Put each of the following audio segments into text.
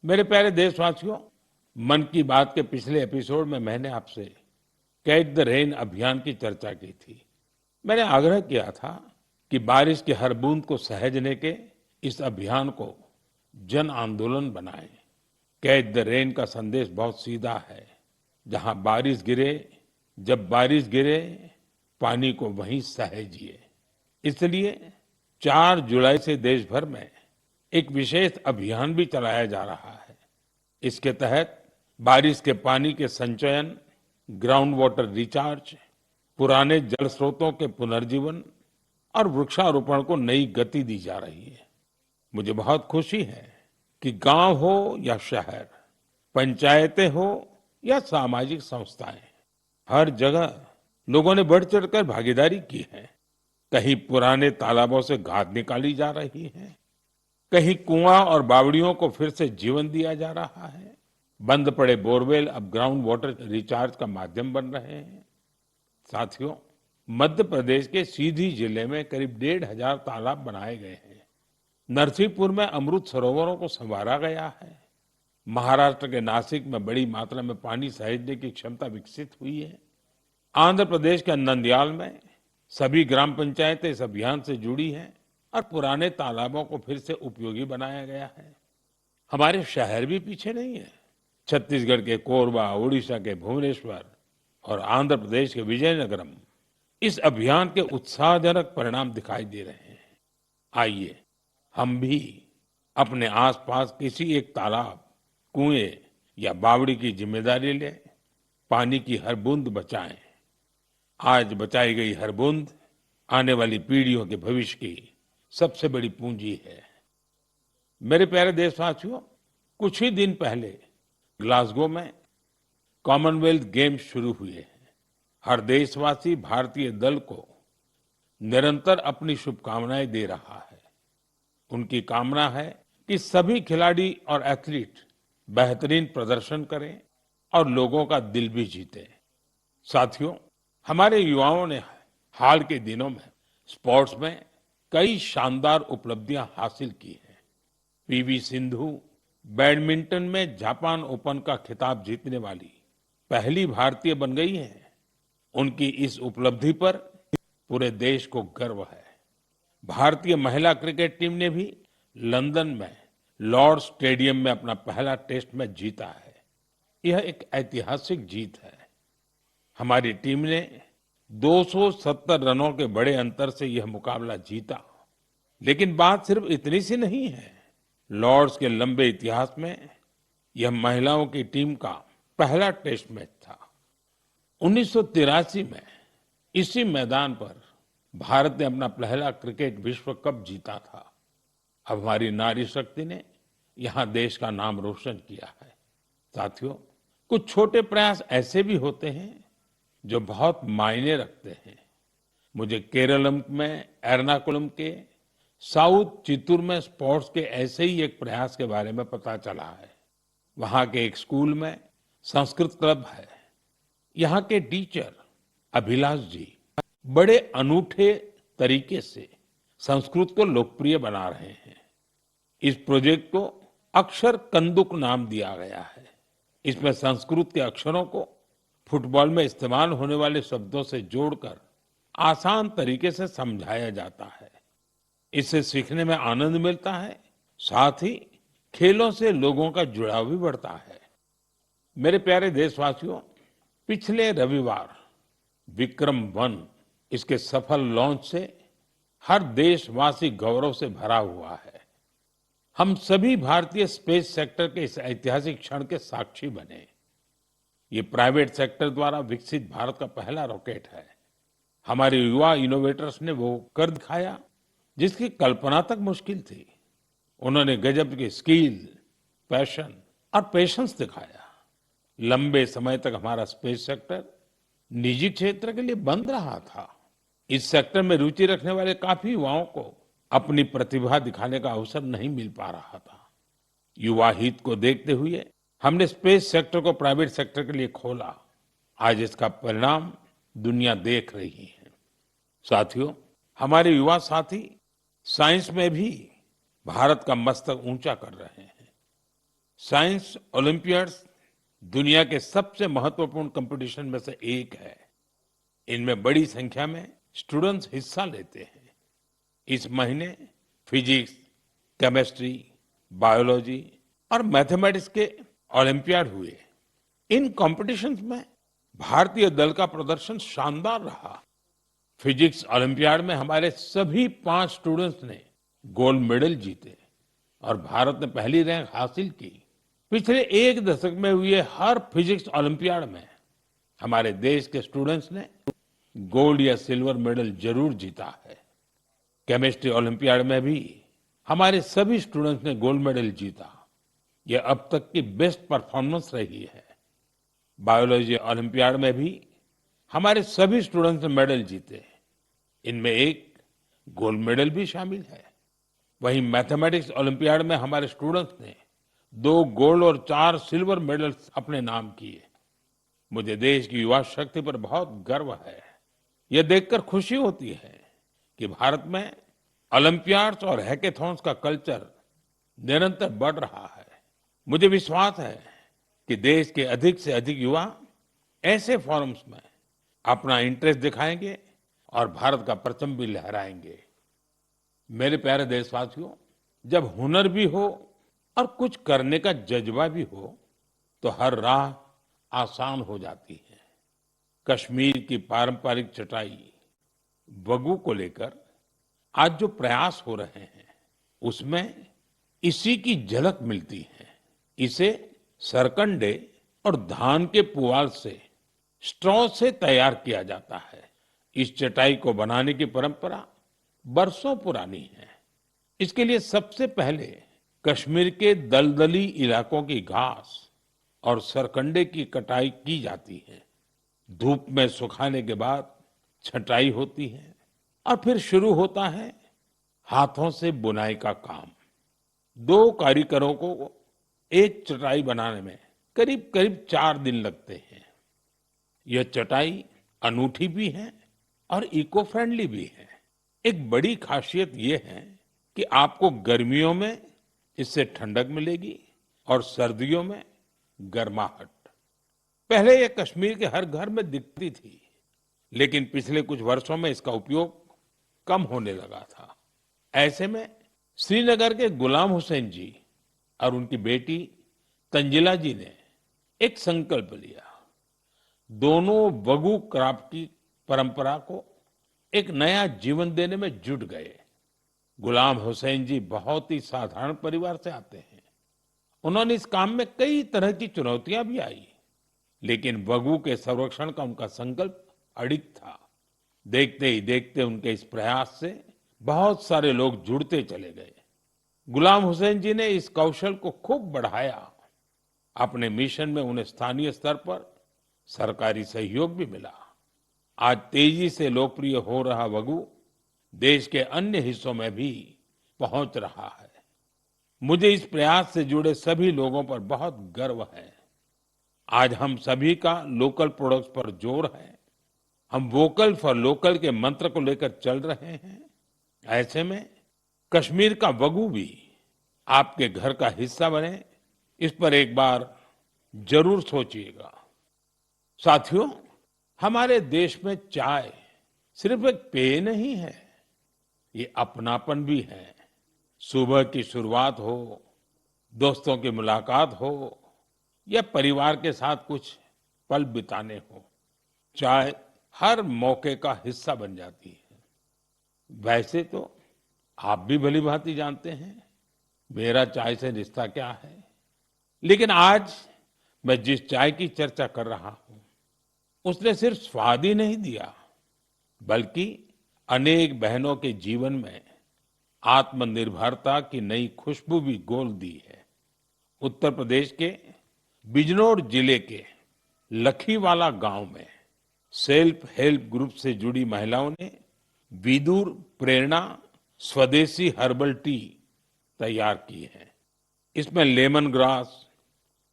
मेरे प्यारे देशवासियों, मन की बात के पिछले एपिसोड में मैंने आपसे कैच द रेन अभियान की चर्चा की थी। मैंने आग्रह किया था कि बारिश की हर बूंद को सहेजने के इस अभियान को जन आंदोलन बनाएं। कैच द रेन का संदेश बहुत सीधा है। जहां बारिश गिरे, जब बारिश गिरे, पानी को वहीं सहेजिए। इसलिए 4 जुलाई से देश भर में एक विशेष अभियान भी चलाया जा रहा है। इसके तहत बारिश के पानी के संचयन, ग्राउंड वाटर रिचार्ज, पुराने जल स्रोतों के पुनर्जीवन और वृक्षारोपण को नई गति दी जा रही है। मुझे बहुत खुशी है कि गांव हो या शहर, पंचायतें हो या सामाजिक संस्थाएं, हर जगह लोगों ने बढ़ चढ़कर भागीदारी की है। कहीं पुराने तालाबों से गाद निकाली जा रही है, कहीं कुआं और बावड़ियों को फिर से जीवन दिया जा रहा है। बंद पड़े बोरवेल अब ग्राउंड वाटर रिचार्ज का माध्यम बन रहे हैं। साथियों, मध्य प्रदेश के सीधी जिले में करीब 1,500 तालाब बनाए गए हैं। नरसिंहपुर में अमृत सरोवरों को संवारा गया है। महाराष्ट्र के नासिक में बड़ी मात्रा में पानी सहेजने की क्षमता विकसित हुई है। आंध्र प्रदेश के नंदयाल में सभी ग्राम पंचायतें इस अभियान से जुड़ी हैं और पुराने तालाबों को फिर से उपयोगी बनाया गया है। हमारे शहर भी पीछे नहीं है। छत्तीसगढ़ के कोरबा, उड़ीसा के भुवनेश्वर और आंध्र प्रदेश के विजयनगरम इस अभियान के उत्साहजनक परिणाम दिखाई दे रहे हैं। आइए हम भी अपने आसपास किसी एक तालाब, कुएं या बावड़ी की जिम्मेदारी लें। पानी की हर बूंद बचाएं। आज बचाई गई हर बूंद आने वाली पीढ़ियों के भविष्य की सबसे बड़ी पूंजी है। मेरे प्यारे देशवासियों, कुछ ही दिन पहले ग्लासगो में कॉमनवेल्थ गेम्स शुरू हुए हैं। हर देशवासी भारतीय दल को निरंतर अपनी शुभकामनाएं दे रहा है। उनकी कामना है कि सभी खिलाड़ी और एथलीट बेहतरीन प्रदर्शन करें और लोगों का दिल भी जीते। साथियों, हमारे युवाओं ने हाल के दिनों में स्पोर्ट्स में कई शानदार उपलब्धियां हासिल की हैं। पीवी सिंधु बैडमिंटन में जापान ओपन का खिताब जीतने वाली पहली भारतीय बन गई हैं। उनकी इस उपलब्धि पर पूरे देश को गर्व है। भारतीय महिला क्रिकेट टीम ने भी लंदन में लॉर्ड स्टेडियम में अपना पहला टेस्ट मैच जीता है। यह एक ऐतिहासिक जीत है। हमारी टीम ने 270 रनों के बड़े अंतर से यह मुकाबला जीता। लेकिन बात सिर्फ इतनी सी नहीं है। लॉर्ड्स के लंबे इतिहास में यह महिलाओं की टीम का पहला टेस्ट मैच था। 1983 में इसी मैदान पर भारत ने अपना पहला क्रिकेट विश्व कप जीता था। अब हमारी नारी शक्ति ने यहां देश का नाम रोशन किया है। साथियों, कुछ छोटे प्रयास ऐसे भी होते हैं जो बहुत मायने रखते हैं। मुझे केरलम में एर्नाकुलम के साउथ चित्तूर में स्पोर्ट्स के ऐसे ही एक प्रयास के बारे में पता चला है। वहां के एक स्कूल में संस्कृत क्लब है। यहाँ के टीचर अभिलाष जी बड़े अनूठे तरीके से संस्कृत को लोकप्रिय बना रहे हैं। इस प्रोजेक्ट को अक्षर कंदुक नाम दिया गया है। इसमें संस्कृत के अक्षरों को फुटबॉल में इस्तेमाल होने वाले शब्दों से जोड़कर आसान तरीके से समझाया जाता है। इससे सीखने में आनंद मिलता है, साथ ही खेलों से लोगों का जुड़ाव भी बढ़ता है। मेरे प्यारे देशवासियों, पिछले रविवार विक्रम-1 इसके सफल लॉन्च से हर देशवासी गौरव से भरा हुआ है। हम सभी भारतीय स्पेस सेक्टर के इस ऐतिहासिक क्षण के साक्षी बने। ये प्राइवेट सेक्टर द्वारा विकसित भारत का पहला रॉकेट है। हमारे युवा इनोवेटर्स ने वो कर दिखाया जिसकी कल्पना तक मुश्किल थी। उन्होंने गजब की स्किल, पैशन और पेशेंस दिखाया। लंबे समय तक हमारा स्पेस सेक्टर निजी क्षेत्र के लिए बंद रहा था। इस सेक्टर में रुचि रखने वाले काफी युवाओं को अपनी प्रतिभा दिखाने का अवसर नहीं मिल पा रहा था। युवा हित को देखते हुए हमने स्पेस सेक्टर को प्राइवेट सेक्टर के लिए खोला। आज इसका परिणाम दुनिया देख रही है। साथियों, हमारे युवा साथी साइंस में भी भारत का मस्तक ऊंचा कर रहे हैं। साइंस ओलंपियाड्स दुनिया के सबसे महत्वपूर्ण कंपटीशन में से एक है। इनमें बड़ी संख्या में स्टूडेंट्स हिस्सा लेते हैं। इस महीने फिजिक्स, केमिस्ट्री, बायोलॉजी और मैथमेटिक्स के ओलंपियाड हुए। इन कॉम्पिटिशन्स में भारतीय दल का प्रदर्शन शानदार रहा। फिजिक्स ओलंपियाड में हमारे सभी 5 स्टूडेंट्स ने गोल्ड मेडल जीते और भारत ने पहली रैंक हासिल की। पिछले एक दशक में हुए हर फिजिक्स ओलंपियाड में हमारे देश के स्टूडेंट्स ने गोल्ड या सिल्वर मेडल जरूर जीता है। केमिस्ट्री ओलंपियाड में भी हमारे सभी स्टूडेंट्स ने गोल्ड मेडल जीता। यह अब तक की बेस्ट परफॉर्मेंस रही है। बायोलॉजी ओलंपियाड में भी हमारे सभी स्टूडेंट्स ने मेडल जीते। इनमें एक गोल्ड मेडल भी शामिल है। वहीं मैथमेटिक्स ओलंपियाड में हमारे स्टूडेंट्स ने 2 गोल्ड और 4 सिल्वर मेडल्स अपने नाम किए। मुझे देश की युवा शक्ति पर बहुत गर्व है। यह देखकर खुशी होती है कि भारत में ओलंपियाड्स और हैकेथॉन्स का कल्चर निरंतर बढ़ रहा है। मुझे विश्वास है कि देश के अधिक से अधिक युवा ऐसे फोरम्स में अपना इंटरेस्ट दिखाएंगे और भारत का परचम भी लहराएंगे। मेरे प्यारे देशवासियों, जब हुनर भी हो और कुछ करने का जज्बा भी हो, तो हर राह आसान हो जाती है। कश्मीर की पारंपरिक चटाई वगु को लेकर आज जो प्रयास हो रहे हैं, उसमें इसी की झलक मिलती है। इसे सरकंडे और धान के पुआल से, स्ट्रॉ से तैयार किया जाता है। इस चटाई को बनाने की परंपरा बरसों पुरानी है। इसके लिए सबसे पहले कश्मीर के दलदली इलाकों की घास और सरकंडे की कटाई की जाती है। धूप में सुखाने के बाद छटाई होती है और फिर शुरू होता है हाथों से बुनाई का काम। 2 कारीगरों को एक चटाई बनाने में करीब करीब 4 दिन लगते हैं। यह चटाई अनूठी भी है और इको फ्रेंडली भी है। एक बड़ी खासियत यह है कि आपको गर्मियों में इससे ठंडक मिलेगी और सर्दियों में गर्माहट। पहले यह कश्मीर के हर घर में दिखती थी, लेकिन पिछले कुछ वर्षों में इसका उपयोग कम होने लगा था। ऐसे में श्रीनगर के गुलाम हुसैन जी और उनकी बेटी तंजिला जी ने एक संकल्प लिया। दोनों वगु क्राफ्ट की परंपरा को एक नया जीवन देने में जुट गए। गुलाम हुसैन जी बहुत ही साधारण परिवार से आते हैं। उन्होंने इस काम में कई तरह की चुनौतियां भी आई, लेकिन वगु के संरक्षण का उनका संकल्प अडिग था। देखते ही देखते उनके इस प्रयास से बहुत सारे लोग जुड़ते चले गए। गुलाम हुसैन जी ने इस कौशल को खूब बढ़ाया। अपने मिशन में उन्हें स्थानीय स्तर पर सरकारी सहयोग भी मिला। आज तेजी से लोकप्रिय हो रहा वगु देश के अन्य हिस्सों में भी पहुंच रहा है। मुझे इस प्रयास से जुड़े सभी लोगों पर बहुत गर्व है। आज हम सभी का लोकल प्रोडक्ट्स पर जोर है। हम वोकल फॉर लोकल के मंत्र को लेकर चल रहे हैं। ऐसे में कश्मीर का वगु भी आपके घर का हिस्सा बने, इस पर एक बार जरूर सोचिएगा। साथियों, हमारे देश में चाय सिर्फ एक पेय नहीं है, ये अपनापन भी है। सुबह की शुरुआत हो, दोस्तों की मुलाकात हो या परिवार के साथ कुछ पल बिताने हो, चाय हर मौके का हिस्सा बन जाती है। वैसे तो आप भी भली भांति जानते हैं मेरा चाय से रिश्ता क्या है, लेकिन आज मैं जिस चाय की चर्चा कर रहा हूं, उसने सिर्फ स्वाद ही नहीं दिया, बल्कि अनेक बहनों के जीवन में आत्मनिर्भरता की नई खुशबू भी घोल दी है। उत्तर प्रदेश के बिजनौर जिले के लखीवाला गांव में सेल्फ हेल्प ग्रुप से जुड़ी महिलाओं ने विदुर प्रेरणा स्वदेशी हर्बल टी तैयार की है। इसमें लेमन ग्रास,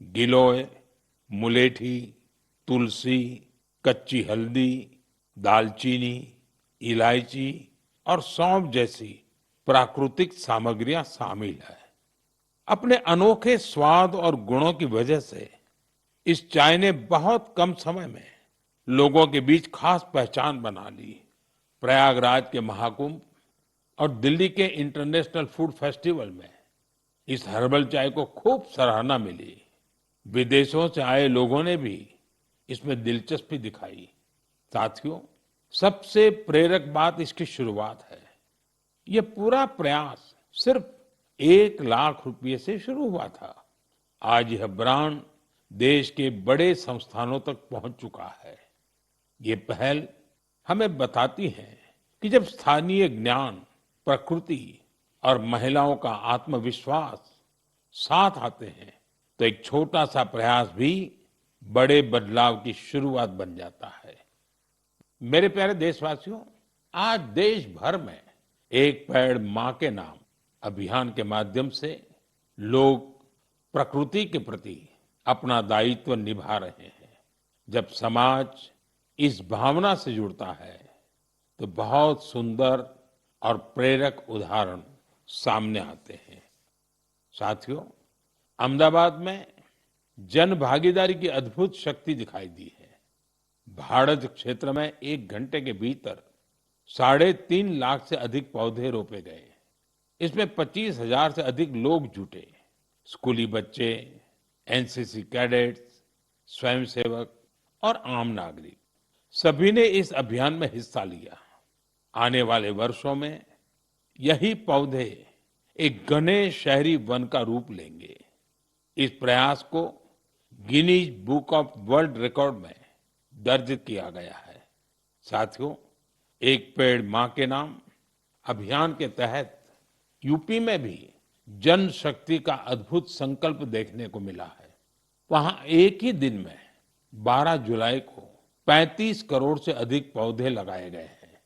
गिलोय, मुलेठी, तुलसी, कच्ची हल्दी, दालचीनी, इलायची और सौंफ जैसी प्राकृतिक सामग्रियां शामिल है। अपने अनोखे स्वाद और गुणों की वजह से इस चाय ने बहुत कम समय में लोगों के बीच खास पहचान बना ली। प्रयागराज के महाकुंभ और दिल्ली के इंटरनेशनल फूड फेस्टिवल में इस हर्बल चाय को खूब सराहना मिली। विदेशों से आए लोगों ने भी इसमें दिलचस्पी दिखाई। साथियों, सबसे प्रेरक बात इसकी शुरुआत है। ये पूरा प्रयास सिर्फ 1 लाख रुपए से शुरू हुआ था। आज यह ब्रांड देश के बड़े संस्थानों तक पहुंच चुका है। ये पहल हमें बताती है कि जब स्थानीय ज्ञान, प्रकृति और महिलाओं का आत्मविश्वास साथ आते हैं तो एक छोटा सा प्रयास भी बड़े बदलाव की शुरुआत बन जाता है। मेरे प्यारे देशवासियों, आज देश भर में एक पेड़ मां के नाम अभियान के माध्यम से लोग प्रकृति के प्रति अपना दायित्व निभा रहे हैं। जब समाज इस भावना से जुड़ता है तो बहुत सुंदर और प्रेरक उदाहरण सामने आते हैं। साथियों, अहमदाबाद में जन भागीदारी की अद्भुत शक्ति दिखाई दी है। भारत क्षेत्र में 1 घंटे के भीतर 3.5 लाख से अधिक पौधे रोपे गए। इसमें 25,000 से अधिक लोग जुटे। स्कूली बच्चे, एनसीसी कैडेट्स, स्वयंसेवक और आम नागरिक, सभी ने इस अभियान में हिस्सा लिया। आने वाले वर्षों में यही पौधे एक घने शहरी वन का रूप लेंगे। इस प्रयास को Guinness book of world record में दर्ज किया गया है। साथियों, एक पेड़ मां के नाम अभियान के तहत यूपी में भी जन शक्ति का अद्भुत संकल्प देखने को मिला है। वहां एक ही दिन में 12 जुलाई को 35 करोड़ से अधिक पौधे लगाए गए हैं।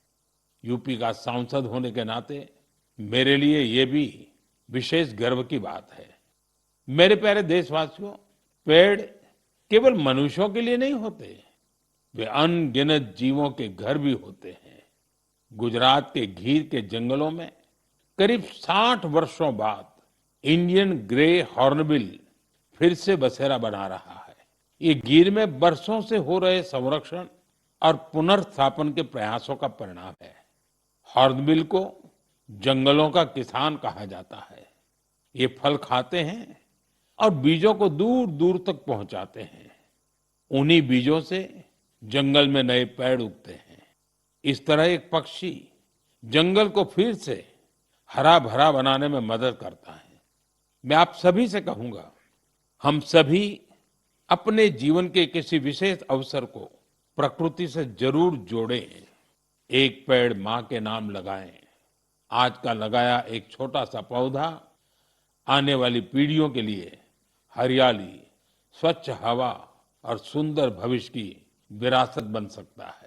यूपी का सांसद होने के नाते मेरे लिए ये भी विशेष गर्व की बात है। मेरे प्यारे देशवासियों, पेड़ केवल मनुष्यों के लिए नहीं होते, वे अनगिनत जीवों के घर भी होते हैं। गुजरात के गीर के जंगलों में करीब 60 वर्षों बाद इंडियन ग्रे हॉर्नबिल फिर से बसेरा बना रहा है। ये गीर में बरसों से हो रहे संरक्षण और पुनर्स्थापन के प्रयासों का परिणाम है। हॉर्नबिल को जंगलों का किसान कहा जाता है। ये फल खाते हैं और बीजों को दूर दूर तक पहुंचाते हैं। उन्हीं बीजों से जंगल में नए पेड़ उगते हैं। इस तरह एक पक्षी जंगल को फिर से हरा भरा बनाने में मदद करता है। मैं आप सभी से कहूंगा, हम सभी अपने जीवन के किसी विशेष अवसर को प्रकृति से जरूर जोड़ें। एक पेड़ मां के नाम लगाएं। आज का लगाया एक छोटा सा पौधा आने वाली पीढ़ियों के लिए हरियाली, स्वच्छ हवा और सुंदर भविष्य की विरासत बन सकता है।